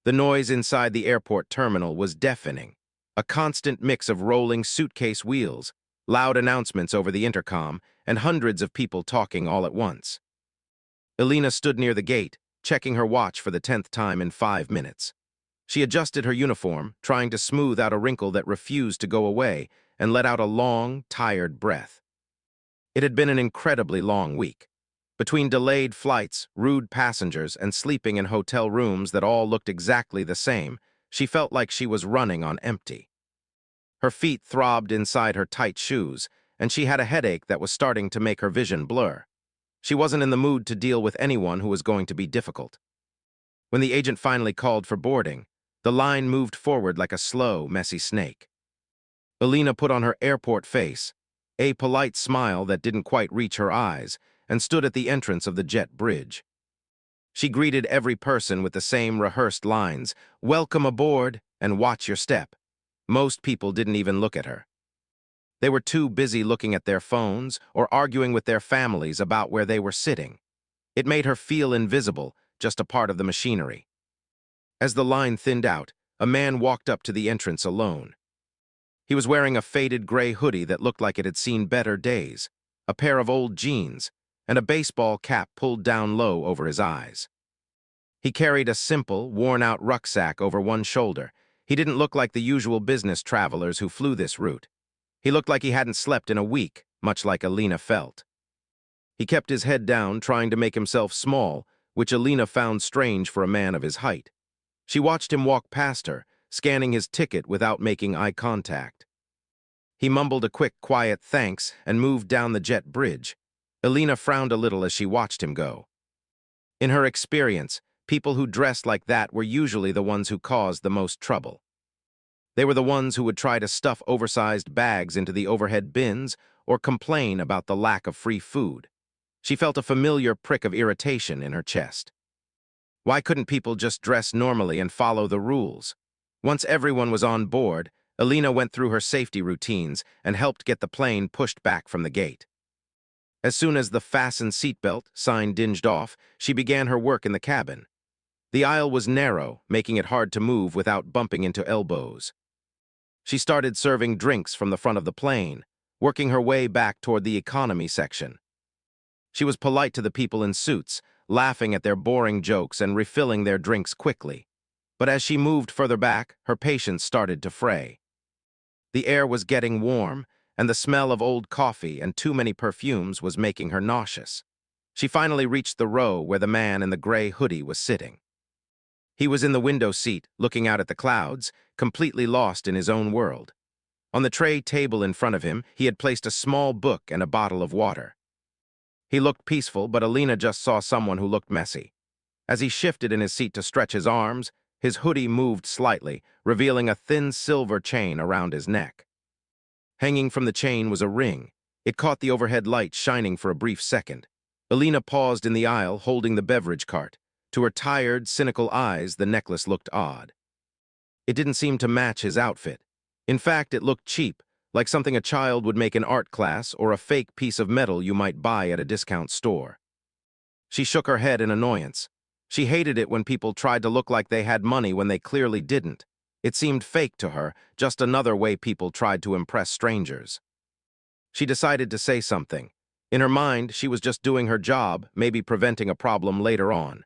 The noise inside the airport terminal was deafening, a constant mix of rolling suitcase wheels, loud announcements over the intercom, and hundreds of people talking all at once. Elena stood near the gate, checking her watch for the 10th time in 5 minutes. She adjusted her uniform, trying to smooth out a wrinkle that refused to go away, and let out a long, tired breath. It had been an incredibly long week. Between delayed flights, rude passengers, and sleeping in hotel rooms that all looked exactly the same, she felt like she was running on empty. Her feet throbbed inside her tight shoes, and she had a headache that was starting to make her vision blur. She wasn't in the mood to deal with anyone who was going to be difficult. When the agent finally called for boarding, the line moved forward like a slow, messy snake. Elena put on her airport face, a polite smile that didn't quite reach her eyes, and stood at the entrance of the jet bridge. She greeted every person with the same rehearsed lines, "Welcome aboard," and "Watch your step." Most people didn't even look at her. They were too busy looking at their phones or arguing with their families about where they were sitting. It made her feel invisible, just a part of the machinery. As the line thinned out, a man walked up to the entrance alone. He was wearing a faded gray hoodie that looked like it had seen better days, a pair of old jeans, and a baseball cap pulled down low over his eyes. He carried a simple, worn-out rucksack over one shoulder. He didn't look like the usual business travelers who flew this route. He looked like he hadn't slept in a week, much like Elena felt. He kept his head down, trying to make himself small, which Elena found strange for a man of his height. She watched him walk past her, scanning his ticket without making eye contact. He mumbled a quick, quiet thanks and moved down the jet bridge. Elena frowned a little as she watched him go. In her experience, people who dressed like that were usually the ones who caused the most trouble. They were the ones who would try to stuff oversized bags into the overhead bins or complain about the lack of free food. She felt a familiar prick of irritation in her chest. Why couldn't people just dress normally and follow the rules? Once everyone was on board, Elena went through her safety routines and helped get the plane pushed back from the gate. As soon as the "Fasten Seatbelt" sign dinged off, she began her work in the cabin. The aisle was narrow, making it hard to move without bumping into elbows. She started serving drinks from the front of the plane, working her way back toward the economy section. She was polite to the people in suits, laughing at their boring jokes and refilling their drinks quickly. But as she moved further back, her patience started to fray. The air was getting warm, and the smell of old coffee and too many perfumes was making her nauseous. She finally reached the row where the man in the gray hoodie was sitting. He was in the window seat, looking out at the clouds, completely lost in his own world. On the tray table in front of him, he had placed a small book and a bottle of water. He looked peaceful, but Elena just saw someone who looked messy. As he shifted in his seat to stretch his arms, his hoodie moved slightly, revealing a thin silver chain around his neck. Hanging from the chain was a ring. It caught the overhead light shining for a brief second. Elena paused in the aisle, holding the beverage cart. To her tired, cynical eyes, the necklace looked odd. It didn't seem to match his outfit. In fact, it looked cheap, like something a child would make in art class or a fake piece of metal you might buy at a discount store. She shook her head in annoyance. She hated it when people tried to look like they had money when they clearly didn't. It seemed fake to her, just another way people tried to impress strangers. She decided to say something. In her mind, she was just doing her job, maybe preventing a problem later on.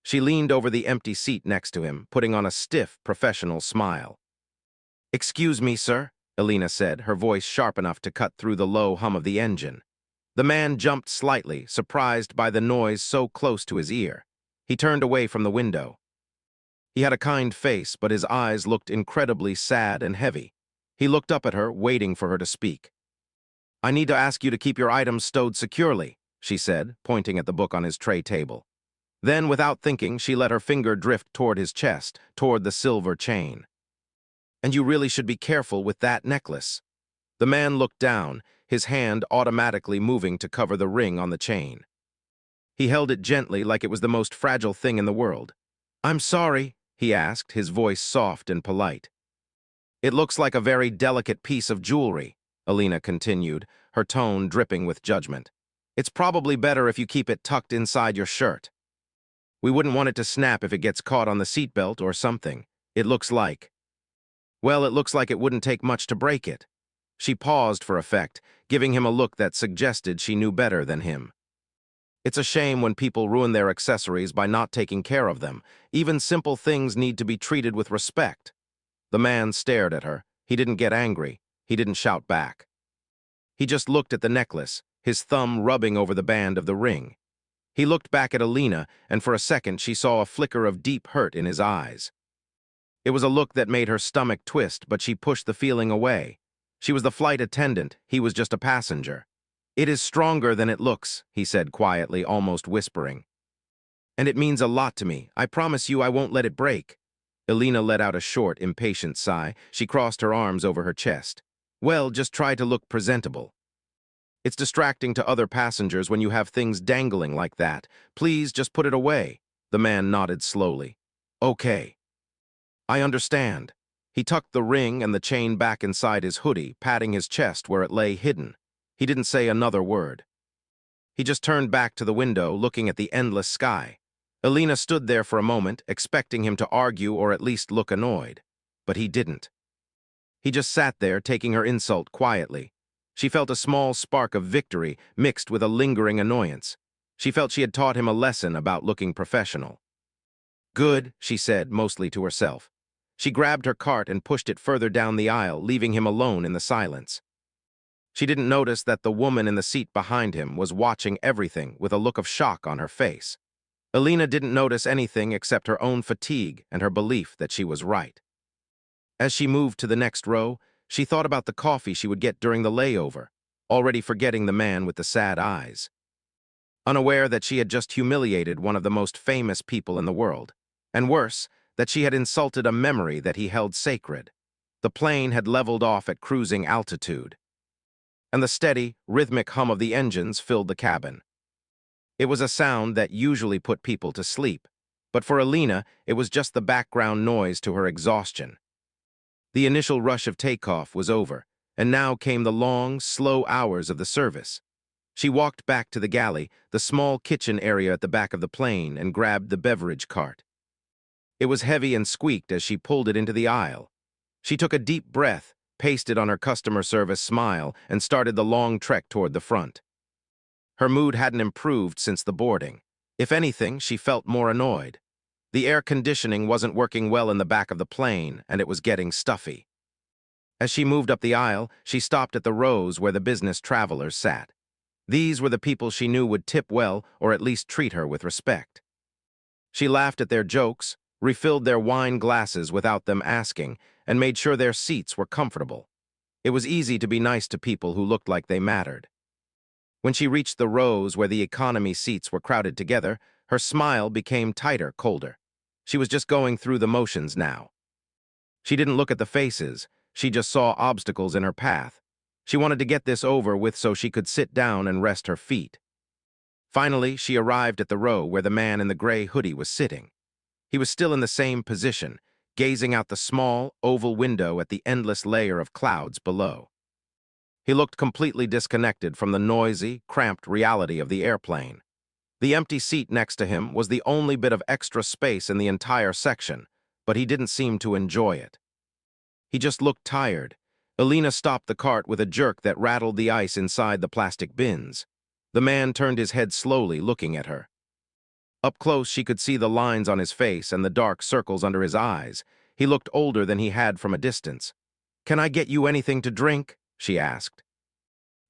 She leaned over the empty seat next to him, putting on a stiff, professional smile. "Excuse me, sir," Elena said, her voice sharp enough to cut through the low hum of the engine. The man jumped slightly, surprised by the noise so close to his ear. He turned away from the window. He had a kind face, but his eyes looked incredibly sad and heavy. He looked up at her, waiting for her to speak. "I need to ask you to keep your items stowed securely," she said, pointing at the book on his tray table. Then, without thinking, she let her finger drift toward his chest, toward the silver chain. "And you really should be careful with that necklace." The man looked down, his hand automatically moving to cover the ring on the chain. He held it gently like it was the most fragile thing in the world. "I'm sorry," he asked, his voice soft and polite. "It looks like a very delicate piece of jewelry," Elena continued, her tone dripping with judgment. "It's probably better if you keep it tucked inside your shirt." We wouldn't want it to snap if it gets caught on the seatbelt or something. It looks like. Well, it looks like it wouldn't take much to break it. She paused for effect, giving him a look that suggested she knew better than him. It's a shame when people ruin their accessories by not taking care of them. Even simple things need to be treated with respect. The man stared at her. He didn't get angry. He didn't shout back. He just looked at the necklace, his thumb rubbing over the band of the ring. He looked back at Alina, and for a second she saw a flicker of deep hurt in his eyes. It was a look that made her stomach twist, but she pushed the feeling away. She was the flight attendant. He was just a passenger. "It is stronger than it looks," he said quietly, almost whispering. "And it means a lot to me. I promise you I won't let it break." Alina let out a short, impatient sigh. She crossed her arms over her chest. "Well, just try to look presentable. It's distracting to other passengers when you have things dangling like that. Please just put it away." The man nodded slowly. "Okay. I understand." He tucked the ring and the chain back inside his hoodie, patting his chest where it lay hidden. He didn't say another word. He just turned back to the window, looking at the endless sky. Alina stood there for a moment, expecting him to argue or at least look annoyed. But he didn't. He just sat there, taking her insult quietly. She felt a small spark of victory mixed with a lingering annoyance. She felt she had taught him a lesson about looking professional. "Good," she said, mostly to herself. She grabbed her cart and pushed it further down the aisle, leaving him alone in the silence. She didn't notice that the woman in the seat behind him was watching everything with a look of shock on her face. Alina didn't notice anything except her own fatigue and her belief that she was right. As she moved to the next row, she thought about the coffee she would get during the layover, already forgetting the man with the sad eyes. Unaware that she had just humiliated one of the most famous people in the world, and worse, that she had insulted a memory that he held sacred. The plane had leveled off at cruising altitude, and the steady, rhythmic hum of the engines filled the cabin. It was a sound that usually put people to sleep, but for Alina, it was just the background noise to her exhaustion. The initial rush of takeoff was over, and now came the long, slow hours of the service. She walked back to the galley, the small kitchen area at the back of the plane, and grabbed the beverage cart. It was heavy and squeaked as she pulled it into the aisle. She took a deep breath, pasted on her customer service smile, and started the long trek toward the front. Her mood hadn't improved since the boarding. If anything, she felt more annoyed. The air conditioning wasn't working well in the back of the plane, and it was getting stuffy. As she moved up the aisle, she stopped at the rows where the business travelers sat. These were the people she knew would tip well or at least treat her with respect. She laughed at their jokes, refilled their wine glasses without them asking, and made sure their seats were comfortable. It was easy to be nice to people who looked like they mattered. When she reached the rows where the economy seats were crowded together, her smile became tighter, colder. She was just going through the motions now. She didn't look at the faces. She just saw obstacles in her path. She wanted to get this over with so she could sit down and rest her feet. Finally, she arrived at the row where the man in the gray hoodie was sitting. He was still in the same position, gazing out the small, oval window at the endless layer of clouds below. He looked completely disconnected from the noisy, cramped reality of the airplane. The empty seat next to him was the only bit of extra space in the entire section, but he didn't seem to enjoy it. He just looked tired. Alina stopped the cart with a jerk that rattled the ice inside the plastic bins. The man turned his head slowly, looking at her. Up close, she could see the lines on his face and the dark circles under his eyes. He looked older than he had from a distance. "Can I get you anything to drink?" she asked.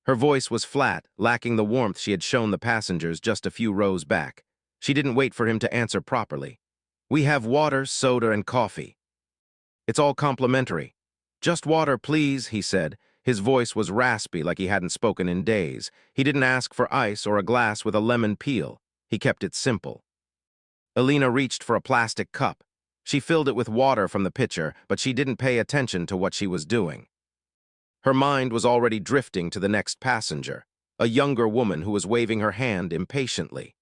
Her voice was flat, lacking the warmth she had shown the passengers just a few rows back. She didn't wait for him to answer properly. "We have water, soda, and coffee. It's all complimentary." "Just water, please," he said. His voice was raspy, like he hadn't spoken in days. He didn't ask for ice or a glass with a lemon peel. He kept it simple. Alina reached for a plastic cup. She filled it with water from the pitcher, but she didn't pay attention to what she was doing. Her mind was already drifting to the next passenger, a younger woman who was waving her hand impatiently.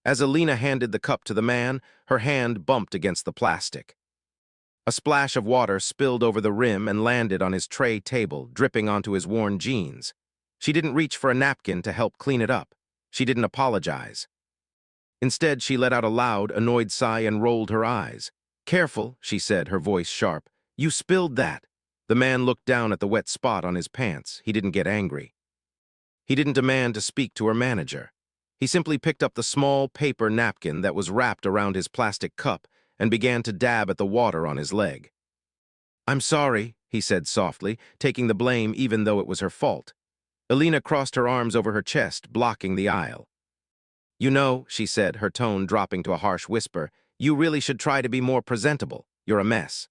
As Alina handed the cup to the man, her hand bumped against the plastic. A splash of water spilled over the rim and landed on his tray table, dripping onto his worn jeans. She didn't reach for a napkin to help clean it up. She didn't apologize. Instead, she let out a loud, annoyed sigh and rolled her eyes. "Careful," she said, her voice sharp. "You spilled that." The man looked down at the wet spot on his pants. He didn't get angry. He didn't demand to speak to her manager. He simply picked up the small paper napkin that was wrapped around his plastic cup and began to dab at the water on his leg. "I'm sorry," he said softly, taking the blame even though it was her fault. Alina crossed her arms over her chest, blocking the aisle. "You know," she said, her tone dropping to a harsh whisper, "you really should try to be more presentable. You're a mess.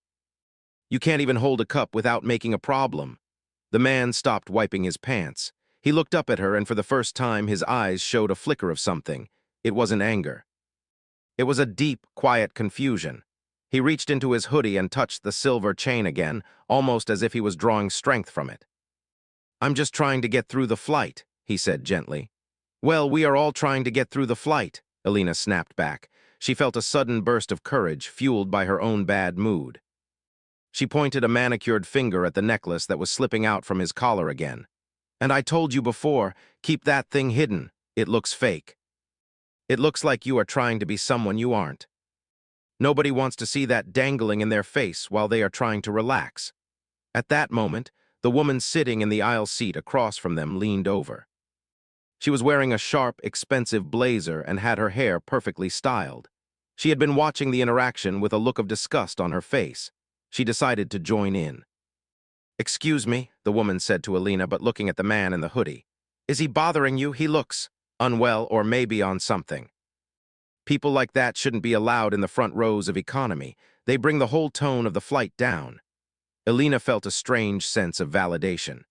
You can't even hold a cup without making a problem." The man stopped wiping his pants. He looked up at her, and for the first time his eyes showed a flicker of something. It wasn't anger. It was a deep, quiet confusion. He reached into his hoodie and touched the silver chain again, almost as if he was drawing strength from it. "I'm just trying to get through the flight," he said gently. "Well, we are all trying to get through the flight," Alina snapped back. She felt a sudden burst of courage, fueled by her own bad mood. She pointed a manicured finger at the necklace that was slipping out from his collar again. "And I told you before, keep that thing hidden. It looks fake. It looks like you are trying to be someone you aren't. Nobody wants to see that dangling in their face while they are trying to relax." At that moment, the woman sitting in the aisle seat across from them leaned over. She was wearing a sharp, expensive blazer and had her hair perfectly styled. She had been watching the interaction with a look of disgust on her face. She decided to join in. "Excuse me," the woman said to Alina, but looking at the man in the hoodie. "Is he bothering you? He looks unwell or maybe on something. People like that shouldn't be allowed in the front rows of economy. They bring the whole tone of the flight down." Alina felt a strange sense of validation.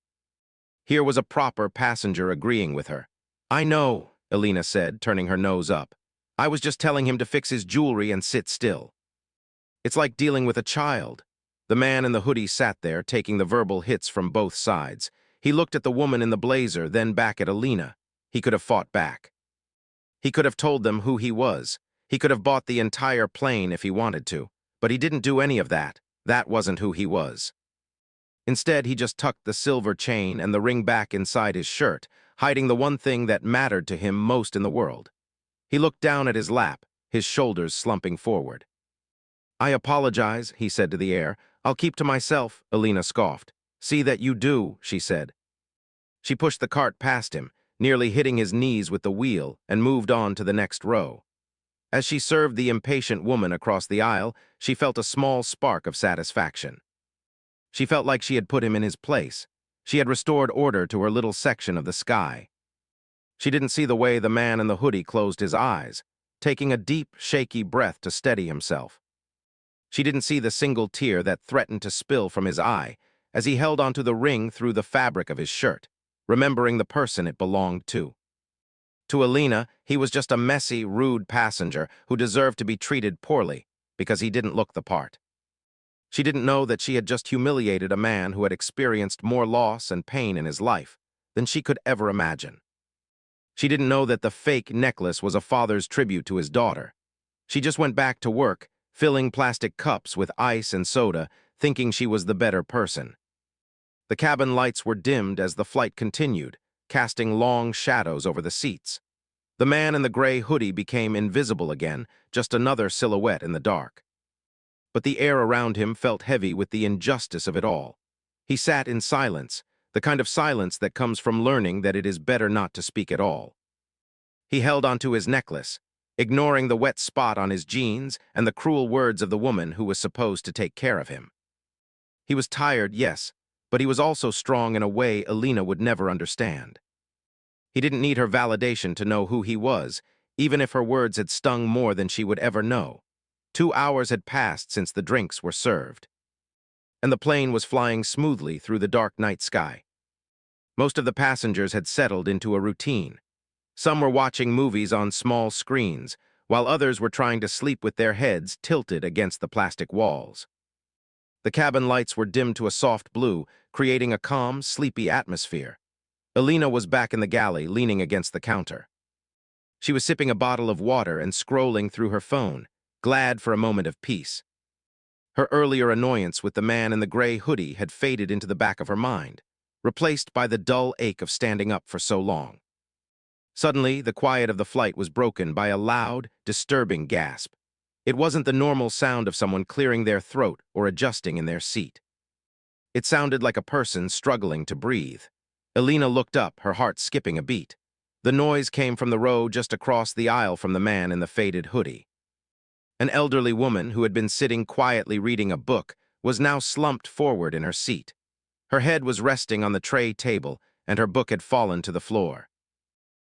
Here was a proper passenger agreeing with her. "I know," Alina said, turning her nose up. "I was just telling him to fix his jewelry and sit still." It's like dealing with a child. The man in the hoodie sat there, taking the verbal hits from both sides. He looked at the woman in the blazer, then back at Alina. He could have fought back. He could have told them who he was. He could have bought the entire plane if he wanted to. But he didn't do any of that. That wasn't who he was. Instead, he just tucked the silver chain and the ring back inside his shirt, hiding the one thing that mattered to him most in the world. He looked down at his lap, his shoulders slumping forward. "I apologize," he said to the air. "I'll keep to myself," Alina scoffed. "See that you do," she said. She pushed the cart past him, nearly hitting his knees with the wheel, and moved on to the next row. As she served the impatient woman across the aisle, she felt a small spark of satisfaction. She felt like she had put him in his place. She had restored order to her little section of the sky. She didn't see the way the man in the hoodie closed his eyes, taking a deep, shaky breath to steady himself. She didn't see the single tear that threatened to spill from his eye as he held onto the ring through the fabric of his shirt, remembering the person it belonged to. To Alina, he was just a messy, rude passenger who deserved to be treated poorly because he didn't look the part. She didn't know that she had just humiliated a man who had experienced more loss and pain in his life than she could ever imagine. She didn't know that the fake necklace was a father's tribute to his daughter. She just went back to work, filling plastic cups with ice and soda, thinking she was the better person. The cabin lights were dimmed as the flight continued, casting long shadows over the seats. The man in the gray hoodie became invisible again, just another silhouette in the dark. But the air around him felt heavy with the injustice of it all. He sat in silence, the kind of silence that comes from learning that it is better not to speak at all. He held onto his necklace, ignoring the wet spot on his jeans and the cruel words of the woman who was supposed to take care of him. He was tired, yes, but he was also strong in a way Alina would never understand. He didn't need her validation to know who he was, even if her words had stung more than she would ever know. 2 hours had passed since the drinks were served, and the plane was flying smoothly through the dark night sky. Most of the passengers had settled into a routine. Some were watching movies on small screens, while others were trying to sleep with their heads tilted against the plastic walls. The cabin lights were dimmed to a soft blue, creating a calm, sleepy atmosphere. Alina was back in the galley, leaning against the counter. She was sipping a bottle of water and scrolling through her phone, glad for a moment of peace. Her earlier annoyance with the man in the gray hoodie had faded into the back of her mind, replaced by the dull ache of standing up for so long. Suddenly, the quiet of the flight was broken by a loud, disturbing gasp. It wasn't the normal sound of someone clearing their throat or adjusting in their seat. It sounded like a person struggling to breathe. Elena looked up, her heart skipping a beat. The noise came from the row just across the aisle from the man in the faded hoodie. An elderly woman who had been sitting quietly reading a book was now slumped forward in her seat. Her head was resting on the tray table, and her book had fallen to the floor.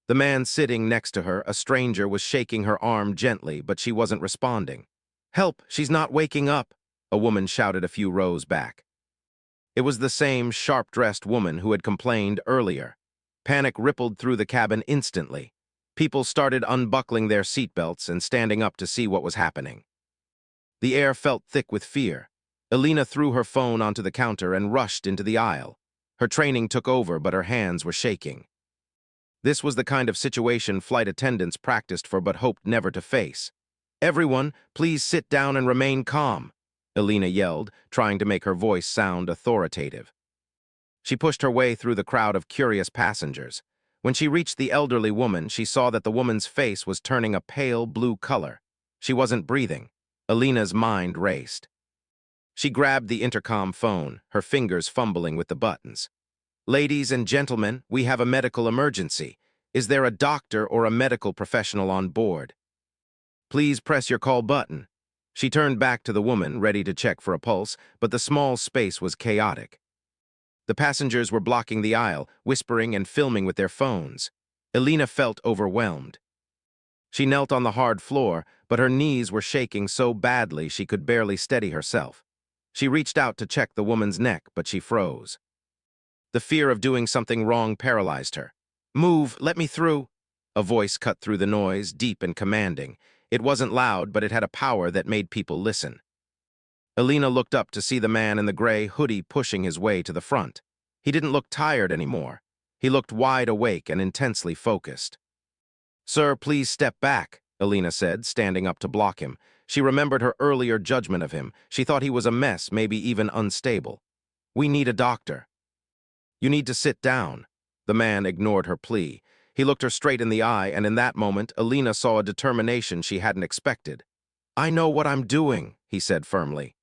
The man sitting next to her, a stranger, was shaking her arm gently, but she wasn't responding. "Help, she's not waking up," a woman shouted a few rows back. It was the same sharp-dressed woman who had complained earlier. Panic rippled through the cabin instantly. People started unbuckling their seatbelts and standing up to see what was happening. The air felt thick with fear. Elena threw her phone onto the counter and rushed into the aisle. Her training took over, but her hands were shaking. This was the kind of situation flight attendants practiced for but hoped never to face. "Everyone, please sit down and remain calm," Elena yelled, trying to make her voice sound authoritative. She pushed her way through the crowd of curious passengers. When she reached the elderly woman, she saw that the woman's face was turning a pale blue color. She wasn't breathing. Elena's mind raced. She grabbed the intercom phone, her fingers fumbling with the buttons. "Ladies and gentlemen, we have a medical emergency. Is there a doctor or a medical professional on board? Please press your call button." She turned back to the woman, ready to check for a pulse, but the small space was chaotic. The passengers were blocking the aisle, whispering and filming with their phones. Elena felt overwhelmed. She knelt on the hard floor, but her knees were shaking so badly she could barely steady herself. She reached out to check the woman's neck, but she froze. The fear of doing something wrong paralyzed her. "Move, let me through." A voice cut through the noise, deep and commanding. It wasn't loud, but it had a power that made people listen. Elena looked up to see the man in the gray hoodie pushing his way to the front. He didn't look tired anymore. He looked wide awake and intensely focused. "Sir, please step back," Elena said, standing up to block him. She remembered her earlier judgment of him. She thought he was a mess, maybe even unstable. "We need a doctor." "You need to sit down." The man ignored her plea. He looked her straight in the eye, and in that moment, Elena saw a determination she hadn't expected. "I know what I'm doing," he said firmly.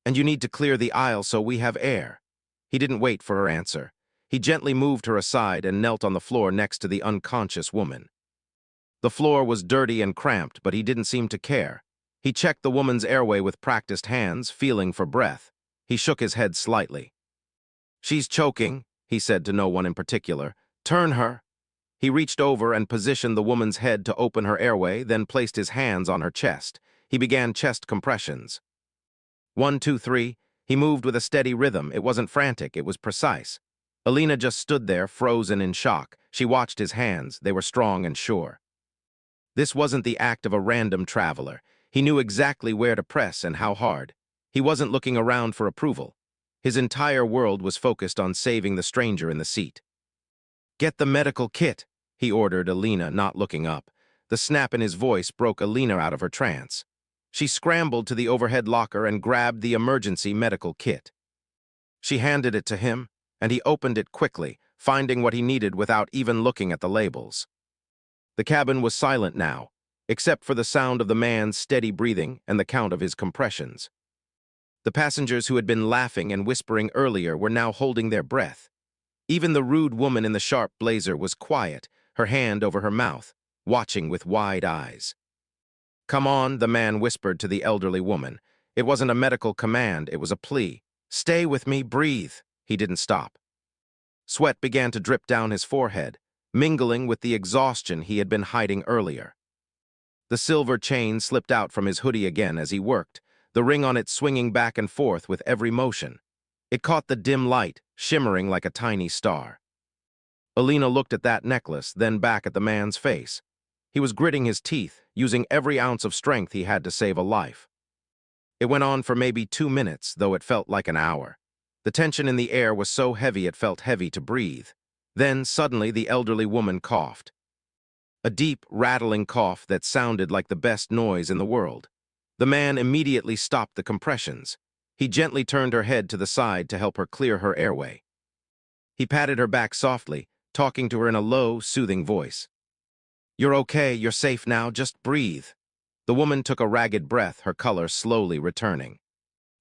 "And you need to clear the aisle so we have air." He didn't wait for her answer. He gently moved her aside and knelt on the floor next to the unconscious woman. The floor was dirty and cramped, but he didn't seem to care. He checked the woman's airway with practiced hands, feeling for breath. He shook his head slightly. "She's choking," he said to no one in particular. "Turn her." He reached over and positioned the woman's head to open her airway, then placed his hands on her chest. He began chest compressions. 1, 2, 3. He moved with a steady rhythm. It wasn't frantic, it was precise. Elena just stood there, frozen in shock. She watched his hands. They were strong and sure. This wasn't the act of a random traveler. He knew exactly where to press and how hard. He wasn't looking around for approval. His entire world was focused on saving the stranger in the seat. "Get the medical kit," he ordered Elena, not looking up. The snap in his voice broke Elena out of her trance. She scrambled to the overhead locker and grabbed the emergency medical kit. She handed it to him, and he opened it quickly, finding what he needed without even looking at the labels. The cabin was silent now, except for the sound of the man's steady breathing and the count of his compressions. The passengers who had been laughing and whispering earlier were now holding their breath. Even the rude woman in the sharp blazer was quiet, her hand over her mouth, watching with wide eyes. "Come on," the man whispered to the elderly woman. It wasn't a medical command, it was a plea. "Stay with me, breathe." He didn't stop. Sweat began to drip down his forehead, mingling with the exhaustion he had been hiding earlier. The silver chain slipped out from his hoodie again as he worked, the ring on it swinging back and forth with every motion. It caught the dim light, shimmering like a tiny star. Elena looked at that necklace, then back at the man's face. He was gritting his teeth, using every ounce of strength he had to save a life. It went on for maybe 2 minutes, though it felt like an hour. The tension in the air was so heavy it felt heavy to breathe. Then, suddenly, the elderly woman coughed. A deep, rattling cough that sounded like the best noise in the world. The man immediately stopped the compressions. He gently turned her head to the side to help her clear her airway. He patted her back softly, talking to her in a low, soothing voice. "You're okay, you're safe now, just breathe." The woman took a ragged breath, her color slowly returning.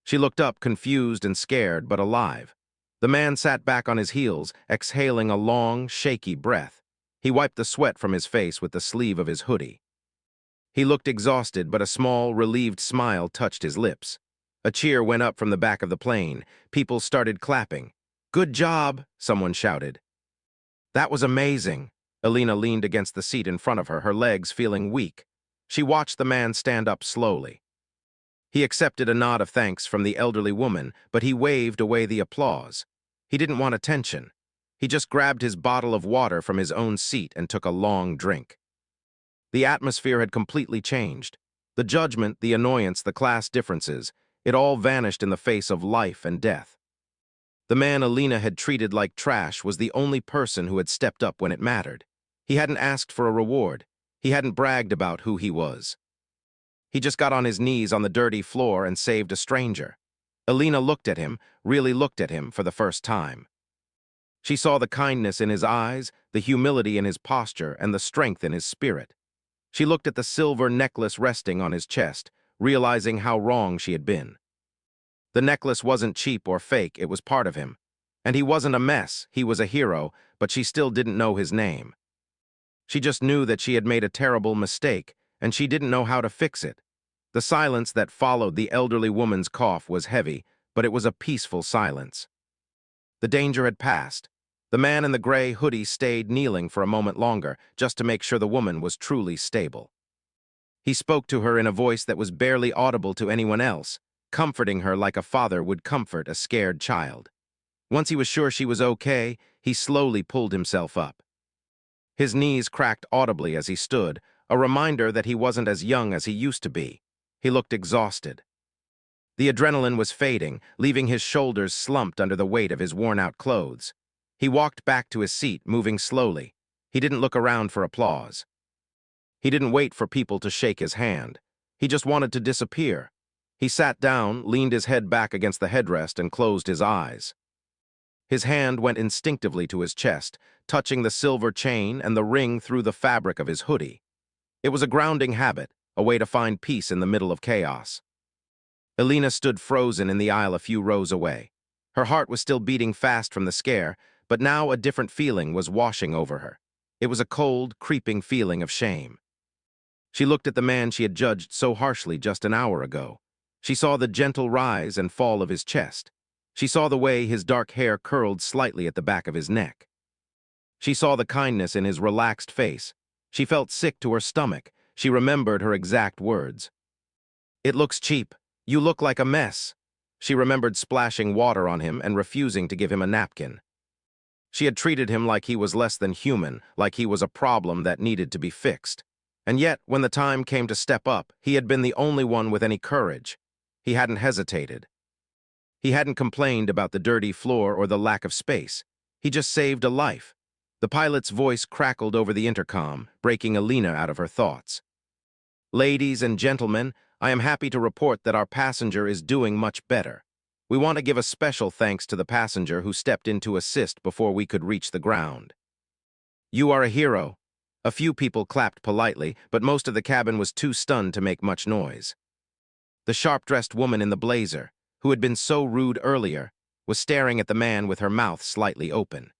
She looked up, confused and scared, but alive. The man sat back on his heels, exhaling a long, shaky breath. He wiped the sweat from his face with the sleeve of his hoodie. He looked exhausted, but a small, relieved smile touched his lips. A cheer went up from the back of the plane. People started clapping. "Good job," someone shouted. "That was amazing." Alina leaned against the seat in front of her, her legs feeling weak. She watched the man stand up slowly. He accepted a nod of thanks from the elderly woman, but he waved away the applause. He didn't want attention. He just grabbed his bottle of water from his own seat and took a long drink. The atmosphere had completely changed. The judgment, the annoyance, the class differences, it all vanished in the face of life and death. The man Alina had treated like trash was the only person who had stepped up when it mattered. He hadn't asked for a reward. He hadn't bragged about who he was. He just got on his knees on the dirty floor and saved a stranger. Alina looked at him, really looked at him for the first time. She saw the kindness in his eyes, the humility in his posture, and the strength in his spirit. She looked at the silver necklace resting on his chest, realizing how wrong she had been. The necklace wasn't cheap or fake, it was part of him. And he wasn't a mess, he was a hero, but she still didn't know his name. She just knew that she had made a terrible mistake, and she didn't know how to fix it. The silence that followed the elderly woman's cough was heavy, but it was a peaceful silence. The danger had passed. The man in the gray hoodie stayed kneeling for a moment longer, just to make sure the woman was truly stable. He spoke to her in a voice that was barely audible to anyone else, comforting her like a father would comfort a scared child. Once he was sure she was okay, he slowly pulled himself up. His knees cracked audibly as he stood, a reminder that he wasn't as young as he used to be. He looked exhausted. The adrenaline was fading, leaving his shoulders slumped under the weight of his worn-out clothes. He walked back to his seat, moving slowly. He didn't look around for applause. He didn't wait for people to shake his hand. He just wanted to disappear. He sat down, leaned his head back against the headrest, and closed his eyes. His hand went instinctively to his chest, touching the silver chain and the ring through the fabric of his hoodie. It was a grounding habit, a way to find peace in the middle of chaos. Alina stood frozen in the aisle a few rows away. Her heart was still beating fast from the scare, but now a different feeling was washing over her. It was a cold, creeping feeling of shame. She looked at the man she had judged so harshly just an hour ago. She saw the gentle rise and fall of his chest. She saw the way his dark hair curled slightly at the back of his neck. She saw the kindness in his relaxed face. She felt sick to her stomach. She remembered her exact words. "It looks cheap. You look like a mess." She remembered splashing water on him and refusing to give him a napkin. She had treated him like he was less than human, like he was a problem that needed to be fixed. And yet, when the time came to step up, he had been the only one with any courage. He hadn't hesitated. He hadn't complained about the dirty floor or the lack of space. He just saved a life. The pilot's voice crackled over the intercom, breaking Alina out of her thoughts. "Ladies and gentlemen, I am happy to report that our passenger is doing much better. We want to give a special thanks to the passenger who stepped in to assist before we could reach the ground. You are a hero." A few people clapped politely, but most of the cabin was too stunned to make much noise. The sharp-dressed woman in the blazer, who had been so rude earlier, was staring at the man with her mouth slightly open.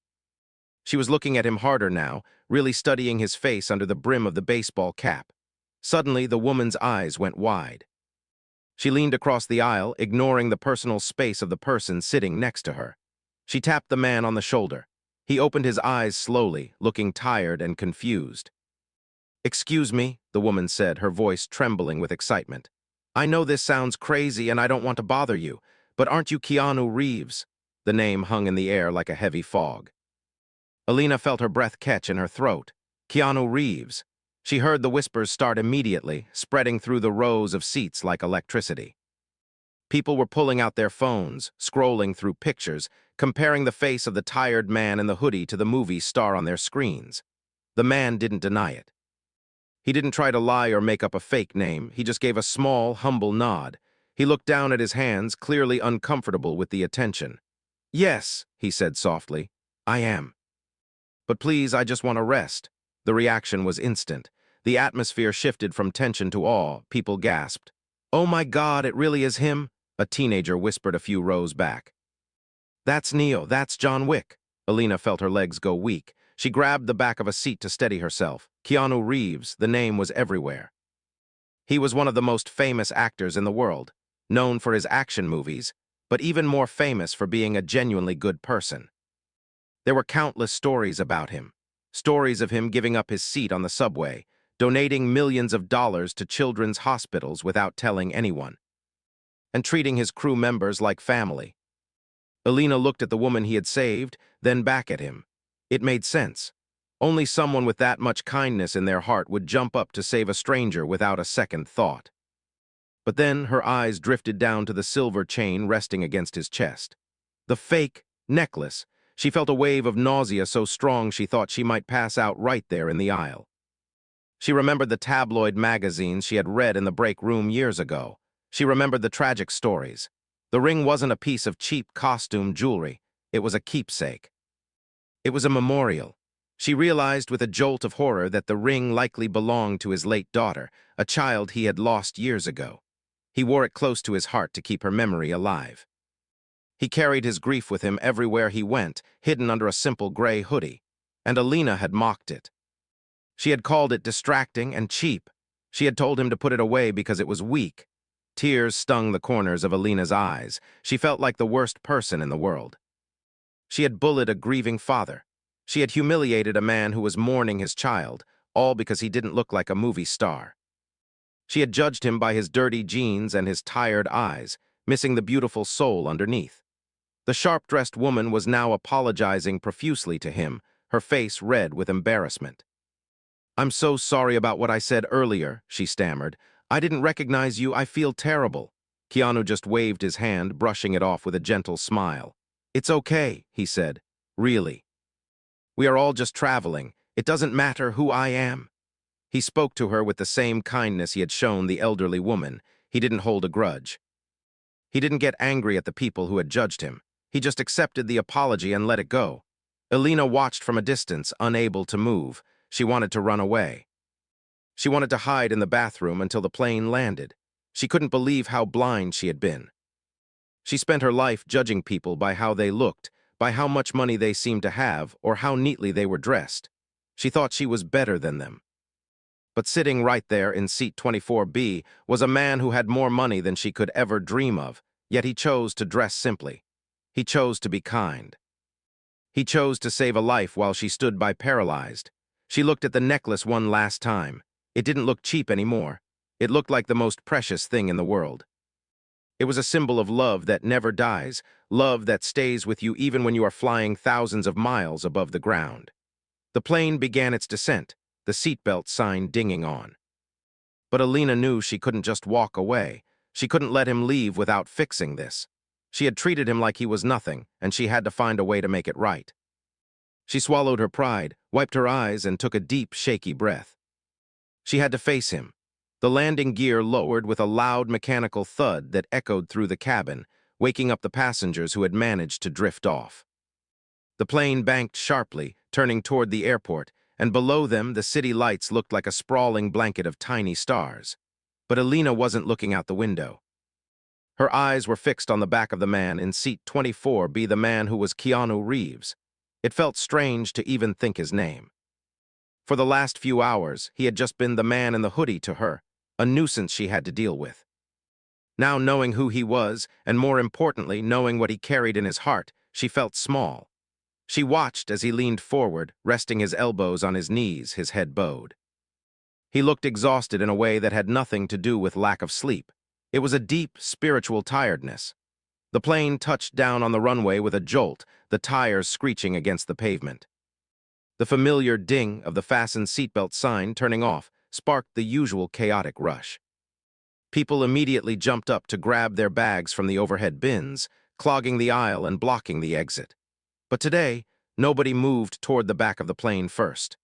She was looking at him harder now, really studying his face under the brim of the baseball cap. Suddenly, the woman's eyes went wide. She leaned across the aisle, ignoring the personal space of the person sitting next to her. She tapped the man on the shoulder. He opened his eyes slowly, looking tired and confused. "Excuse me," the woman said, her voice trembling with excitement. "I know this sounds crazy and I don't want to bother you, but aren't you Keanu Reeves?" The name hung in the air like a heavy fog. Alina felt her breath catch in her throat. Keanu Reeves. She heard the whispers start immediately, spreading through the rows of seats like electricity. People were pulling out their phones, scrolling through pictures, comparing the face of the tired man in the hoodie to the movie star on their screens. The man didn't deny it. He didn't try to lie or make up a fake name. He just gave a small, humble nod. He looked down at his hands, clearly uncomfortable with the attention. "Yes," he said softly, "I am." But please, I just want to rest. The reaction was instant. The atmosphere shifted from tension to awe. People gasped. Oh my God, it really is him? A teenager whispered a few rows back. That's Neo, that's John Wick. Alina felt her legs go weak. She grabbed the back of a seat to steady herself. Keanu Reeves, the name was everywhere. He was one of the most famous actors in the world, known for his action movies, but even more famous for being a genuinely good person. There were countless stories about him. Stories of him giving up his seat on the subway, donating millions of dollars to children's hospitals without telling anyone, and treating his crew members like family. Alina looked at the woman he had saved, then back at him. It made sense. Only someone with that much kindness in their heart would jump up to save a stranger without a second thought. But then her eyes drifted down to the silver chain resting against his chest. The fake necklace. She felt a wave of nausea so strong she thought she might pass out right there in the aisle. She remembered the tabloid magazines she had read in the break room years ago. She remembered the tragic stories. The ring wasn't a piece of cheap costume jewelry. It was a keepsake. It was a memorial. She realized with a jolt of horror that the ring likely belonged to his late daughter, a child he had lost years ago. He wore it close to his heart to keep her memory alive. He carried his grief with him everywhere he went, hidden under a simple gray hoodie, and Alina had mocked it. She had called it distracting and cheap. She had told him to put it away because it was weak. Tears stung the corners of Alina's eyes. She felt like the worst person in the world. She had bullied a grieving father. She had humiliated a man who was mourning his child, all because he didn't look like a movie star. She had judged him by his dirty jeans and his tired eyes, missing the beautiful soul underneath. The sharp-dressed woman was now apologizing profusely to him, her face red with embarrassment. I'm so sorry about what I said earlier, she stammered. I didn't recognize you, I feel terrible. Keanu just waved his hand, brushing it off with a gentle smile. It's okay, he said. Really. We are all just traveling. It doesn't matter who I am. He spoke to her with the same kindness he had shown the elderly woman. He didn't hold a grudge. He didn't get angry at the people who had judged him. He just accepted the apology and let it go. Alina watched from a distance, unable to move. She wanted to run away. She wanted to hide in the bathroom until the plane landed. She couldn't believe how blind she had been. She spent her life judging people by how they looked, by how much money they seemed to have, or how neatly they were dressed. She thought she was better than them. But sitting right there in seat 24B was a man who had more money than she could ever dream of, yet he chose to dress simply. He chose to be kind. He chose to save a life while she stood by paralyzed. She looked at the necklace one last time. It didn't look cheap anymore. It looked like the most precious thing in the world. It was a symbol of love that never dies, love that stays with you even when you are flying thousands of miles above the ground. The plane began its descent, the seatbelt sign dinging on. But Alina knew she couldn't just walk away. She couldn't let him leave without fixing this. She had treated him like he was nothing, and she had to find a way to make it right. She swallowed her pride, wiped her eyes, and took a deep, shaky breath. She had to face him. The landing gear lowered with a loud mechanical thud that echoed through the cabin, waking up the passengers who had managed to drift off. The plane banked sharply, turning toward the airport, and below them the city lights looked like a sprawling blanket of tiny stars. But Alina wasn't looking out the window. Her eyes were fixed on the back of the man in seat 24B, the man who was Keanu Reeves. It felt strange to even think his name. For the last few hours, he had just been the man in the hoodie to her, a nuisance she had to deal with. Now, knowing who he was, and more importantly, knowing what he carried in his heart, she felt small. She watched as he leaned forward, resting his elbows on his knees, his head bowed. He looked exhausted in a way that had nothing to do with lack of sleep. It was a deep, spiritual tiredness. The plane touched down on the runway with a jolt, the tires screeching against the pavement. The familiar ding of the fastened seatbelt sign turning off sparked the usual chaotic rush. People immediately jumped up to grab their bags from the overhead bins, clogging the aisle and blocking the exit. But today, nobody moved toward the back of the plane first.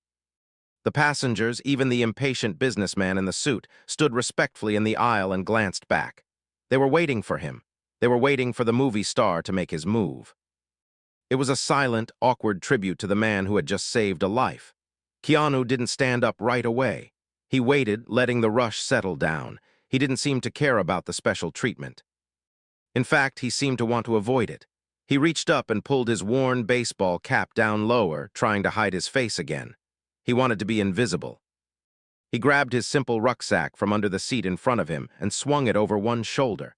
The passengers, even the impatient businessman in the suit, stood respectfully in the aisle and glanced back. They were waiting for him. They were waiting for the movie star to make his move. It was a silent, awkward tribute to the man who had just saved a life. Keanu didn't stand up right away. He waited, letting the rush settle down. He didn't seem to care about the special treatment. In fact, he seemed to want to avoid it. He reached up and pulled his worn baseball cap down lower, trying to hide his face again. He wanted to be invisible. He grabbed his simple rucksack from under the seat in front of him and swung it over one shoulder.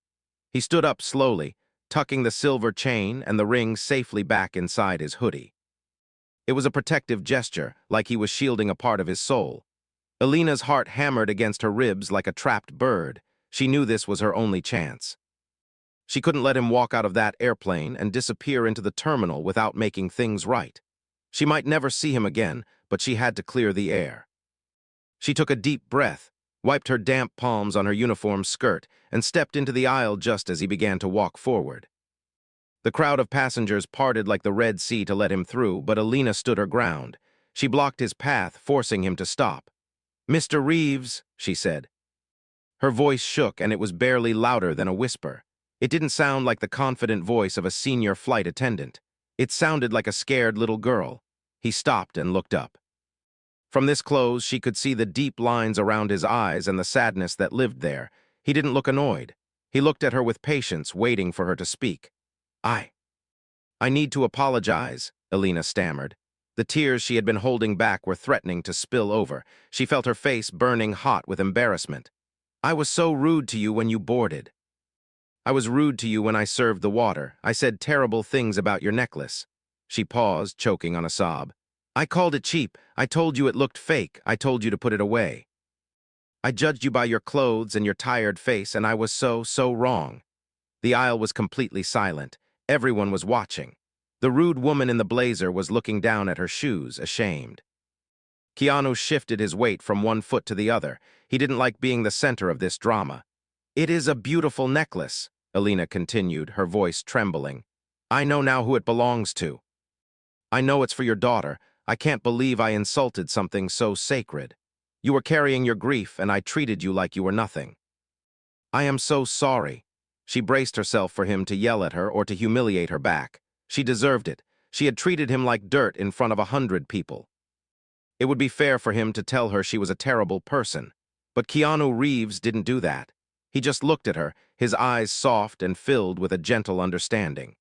He stood up slowly, tucking the silver chain and the ring safely back inside his hoodie. It was a protective gesture, like he was shielding a part of his soul. Alina's heart hammered against her ribs like a trapped bird. She knew this was her only chance. She couldn't let him walk out of that airplane and disappear into the terminal without making things right. She might never see him again, but she had to clear the air. She took a deep breath, wiped her damp palms on her uniform skirt, and stepped into the aisle just as he began to walk forward. The crowd of passengers parted like the Red Sea to let him through, but Alina stood her ground. She blocked his path, forcing him to stop. "Mr. Reeves," she said. Her voice shook, and it was barely louder than a whisper. It didn't sound like the confident voice of a senior flight attendant. It sounded like a scared little girl. He stopped and looked up. From this close, she could see the deep lines around his eyes and the sadness that lived there. He didn't look annoyed. He looked at her with patience, waiting for her to speak. I need to apologize," Alina stammered. The tears she had been holding back were threatening to spill over. She felt her face burning hot with embarrassment. "I was so rude to you when you boarded. I was rude to you when I served the water. I said terrible things about your necklace." She paused, choking on a sob. "I called it cheap. I told you it looked fake. I told you to put it away. I judged you by your clothes and your tired face, and I was so wrong." The aisle was completely silent. Everyone was watching. The rude woman in the blazer was looking down at her shoes, ashamed. Keanu shifted his weight from one foot to the other. He didn't like being the center of this drama. "It is a beautiful necklace," Alina continued, her voice trembling. "I know now who it belongs to. I know it's for your daughter. I can't believe I insulted something so sacred. You were carrying your grief, and I treated you like you were nothing. I am so sorry." She braced herself for him to yell at her or to humiliate her back. She deserved it. She had treated him like dirt in front of 100 people. It would be fair for him to tell her she was a terrible person. But Keanu Reeves didn't do that. He just looked at her, his eyes soft and filled with a gentle understanding.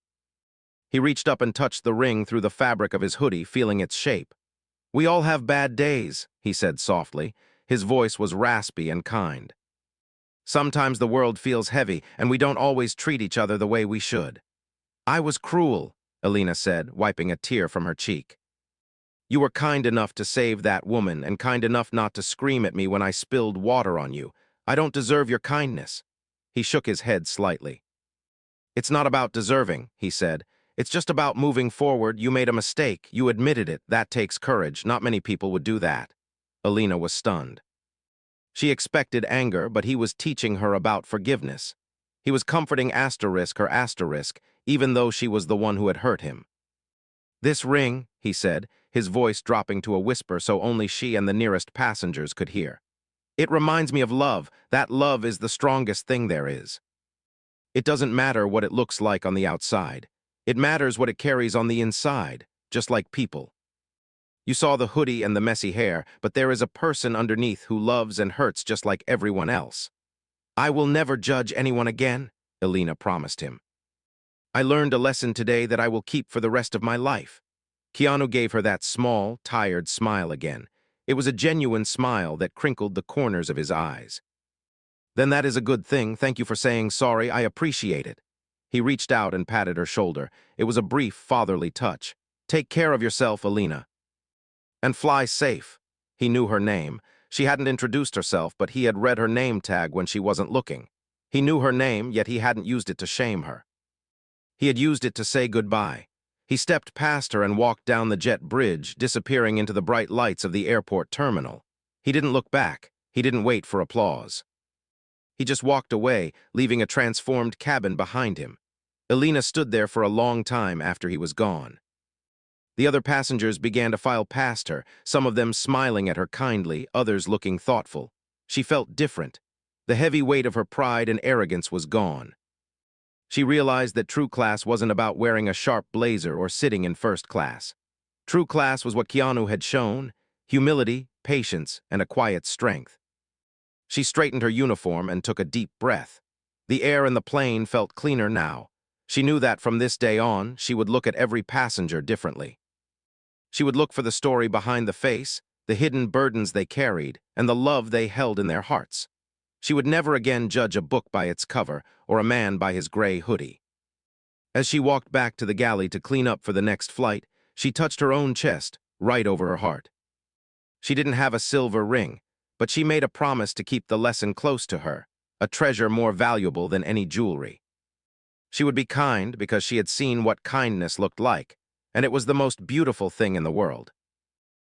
He reached up and touched the ring through the fabric of his hoodie, feeling its shape. "We all have bad days," he said softly. His voice was raspy and kind. "Sometimes the world feels heavy, and we don't always treat each other the way we should." "I was cruel," Alina said, wiping a tear from her cheek. "You were kind enough to save that woman, and kind enough not to scream at me when I spilled water on you. I don't deserve your kindness." He shook his head slightly. "It's not about deserving," he said. "It's just about moving forward. You made a mistake. You admitted it. That takes courage. Not many people would do that." Alina was stunned. She expected anger, but he was teaching her about forgiveness. He was comforting her asterisk, even though she was the one who had hurt him. "This ring," he said, his voice dropping to a whisper so only she and the nearest passengers could hear. "It reminds me of love. That love is the strongest thing there is. It doesn't matter what it looks like on the outside. It matters what it carries on the inside, just like people. You saw the hoodie and the messy hair, but there is a person underneath who loves and hurts just like everyone else." "I will never judge anyone again," Alina promised him. "I learned a lesson today that I will keep for the rest of my life." Keanu gave her that small, tired smile again. It was a genuine smile that crinkled the corners of his eyes. "Then that is a good thing. Thank you for saying sorry. I appreciate it." He reached out and patted her shoulder. It was a brief, fatherly touch. "Take care of yourself, Alina. And fly safe." He knew her name. She hadn't introduced herself, but he had read her name tag when she wasn't looking. He knew her name, yet he hadn't used it to shame her. He had used it to say goodbye. He stepped past her and walked down the jet bridge, disappearing into the bright lights of the airport terminal. He didn't look back. He didn't wait for applause. He just walked away, leaving a transformed cabin behind him. Alina stood there for a long time after he was gone. The other passengers began to file past her, some of them smiling at her kindly, others looking thoughtful. She felt different. The heavy weight of her pride and arrogance was gone. She realized that true class wasn't about wearing a sharp blazer or sitting in first class. True class was what Keanu had shown: humility, patience, and a quiet strength. She straightened her uniform and took a deep breath. The air in the plane felt cleaner now. She knew that from this day on, she would look at every passenger differently. She would look for the story behind the face, the hidden burdens they carried, and the love they held in their hearts. She would never again judge a book by its cover or a man by his gray hoodie. As she walked back to the galley to clean up for the next flight, she touched her own chest, right over her heart. She didn't have a silver ring, but she made a promise to keep the lesson close to her, a treasure more valuable than any jewelry. She would be kind because she had seen what kindness looked like, and it was the most beautiful thing in the world.